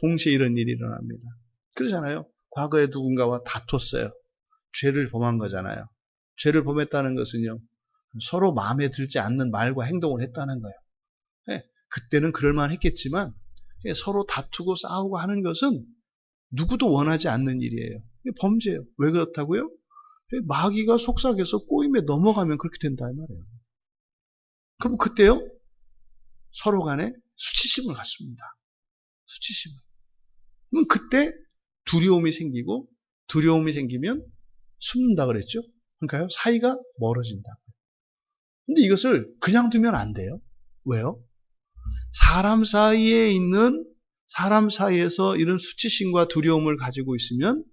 동시에 이런 일이 일어납니다. 그러잖아요. 과거에 누군가와 다퉜어요. 죄를 범한 거잖아요. 죄를 범했다는 것은요, 서로 마음에 들지 않는 말과 행동을 했다는 거예요. 예, 그때는 그럴만 했겠지만, 서로 다투고 싸우고 하는 것은 누구도 원하지 않는 일이에요. 범죄예요. 왜 그렇다고요? 마귀가 속삭여서 꼬임에 넘어가면 그렇게 된다 이 말이에요. 그럼 그때요, 서로 간에 수치심을 갖습니다. 수치심을. 그럼 그때 두려움이 생기고, 두려움이 생기면 숨는다 그랬죠? 그러니까요, 사이가 멀어진다. 근데 이것을 그냥 두면 안 돼요. 왜요? 사람 사이에서 이런 수치심과 두려움을 가지고 있으면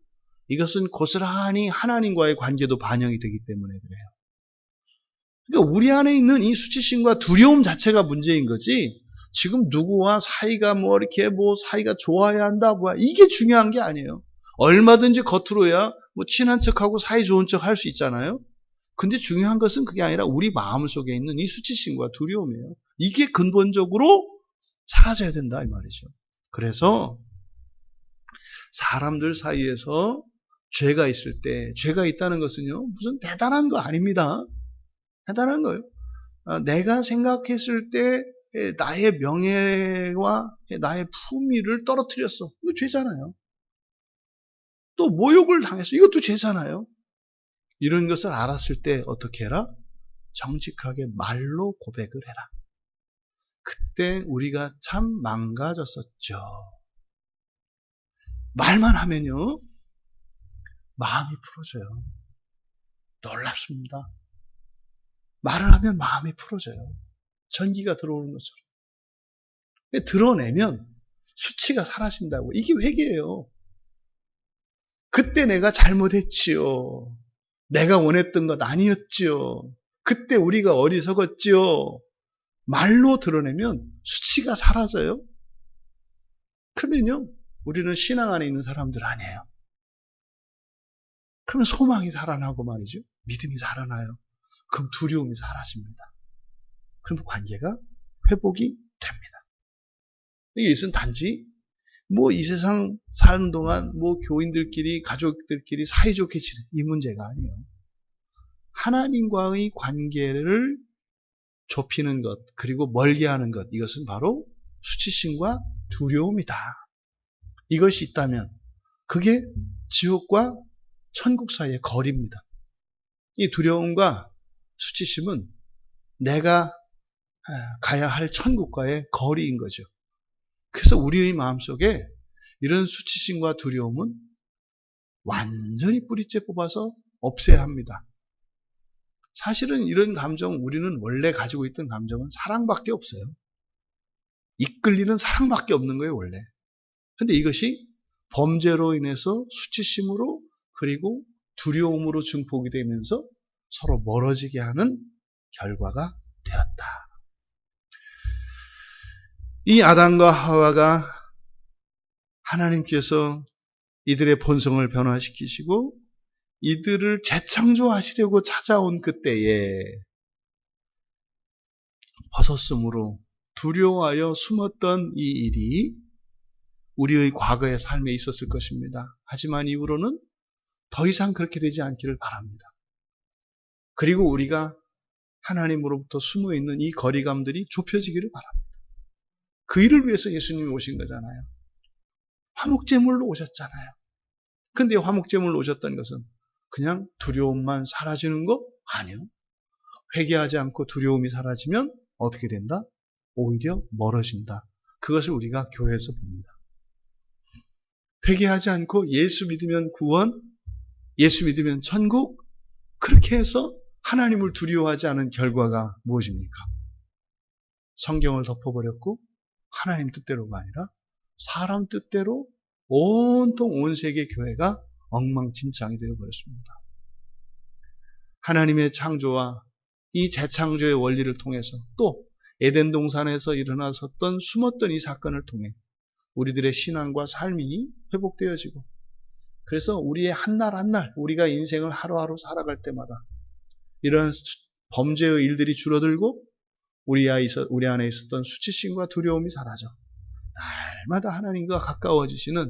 이것은 고스란히 하나님과의 관계도 반영이 되기 때문에 그래요. 그러니까 우리 안에 있는 이 수치심과 두려움 자체가 문제인 거지, 지금 누구와 사이가 사이가 좋아야 한다, 이게 중요한 게 아니에요. 얼마든지 겉으로야 친한 척하고 사이 좋은 척 할 수 있잖아요. 근데 중요한 것은 그게 아니라 우리 마음속에 있는 이 수치심과 두려움이에요. 이게 근본적으로 사라져야 된다 이 말이죠. 그래서 사람들 사이에서 죄가 있을 때, 죄가 있다는 것은요, 무슨 대단한 거 아닙니다. 대단한 거예요. 내가 생각했을 때 나의 명예와 나의 품위를 떨어뜨렸어. 이거 죄잖아요. 또 모욕을 당했어. 이것도 죄잖아요. 이런 것을 알았을 때 어떻게 해라? 정직하게 말로 고백을 해라. 그때 우리가 참 망가졌었죠. 말만 하면요, 마음이 풀어져요. 놀랍습니다. 말을 하면 마음이 풀어져요. 전기가 들어오는 것처럼. 드러내면 수치가 사라진다고. 이게 회개예요. 그때 내가 잘못했지요. 내가 원했던 것 아니었지요. 그때 우리가 어리석었지요. 말로 드러내면 수치가 사라져요. 그러면요, 우리는 신앙 안에 있는 사람들 아니에요. 그러면 소망이 살아나고 말이죠. 믿음이 살아나요. 그럼 두려움이 사라집니다. 그럼 관계가 회복이 됩니다. 이것은 단지 이 세상 사는 동안 교인들끼리, 가족들끼리 사이좋게 지내는 이 문제가 아니에요. 하나님과의 관계를 좁히는 것, 그리고 멀게 하는 것, 이것은 바로 수치심과 두려움이다. 이것이 있다면 그게 지옥과 천국 사이의 거리입니다. 이 두려움과 수치심은 내가 가야 할 천국과의 거리인 거죠. 그래서 우리의 마음속에 이런 수치심과 두려움은 완전히 뿌리째 뽑아서 없애야 합니다. 사실은 이런 감정, 우리는 원래 가지고 있던 감정은 사랑밖에 없어요. 이끌리는 사랑밖에 없는 거예요, 원래. 근데 이것이 범죄로 인해서 수치심으로, 그리고 두려움으로 증폭이 되면서 서로 멀어지게 하는 결과가 되었다. 이 아담과 하와가 하나님께서 이들의 본성을 변화시키시고 이들을 재창조하시려고 찾아온 그때에 벗었으므로 두려워하여 숨었던 이 일이 우리의 과거의 삶에 있었을 것입니다. 하지만 이후로는 더 이상 그렇게 되지 않기를 바랍니다. 그리고 우리가 하나님으로부터 숨어있는 이 거리감들이 좁혀지기를 바랍니다. 그 일을 위해서 예수님이 오신 거잖아요. 화목제물로 오셨잖아요. 근데 화목제물로 오셨던 것은 그냥 두려움만 사라지는 거? 아니요. 회개하지 않고 두려움이 사라지면 어떻게 된다? 오히려 멀어진다. 그것을 우리가 교회에서 봅니다. 회개하지 않고 예수 믿으면 구원, 예수 믿으면 천국, 그렇게 해서 하나님을 두려워하지 않은 결과가 무엇입니까? 성경을 덮어버렸고 하나님 뜻대로가 아니라 사람 뜻대로 온통 온 세계 교회가 엉망진창이 되어버렸습니다. 하나님의 창조와 이 재창조의 원리를 통해서 또 에덴 동산에서 일어났었던 숨었던 이 사건을 통해 우리들의 신앙과 삶이 회복되어지고, 그래서 우리의 한날 한날, 우리가 인생을 하루하루 살아갈 때마다 이런 범죄의 일들이 줄어들고 우리 안에 있었던 수치심과 두려움이 사라져 날마다 하나님과 가까워지시는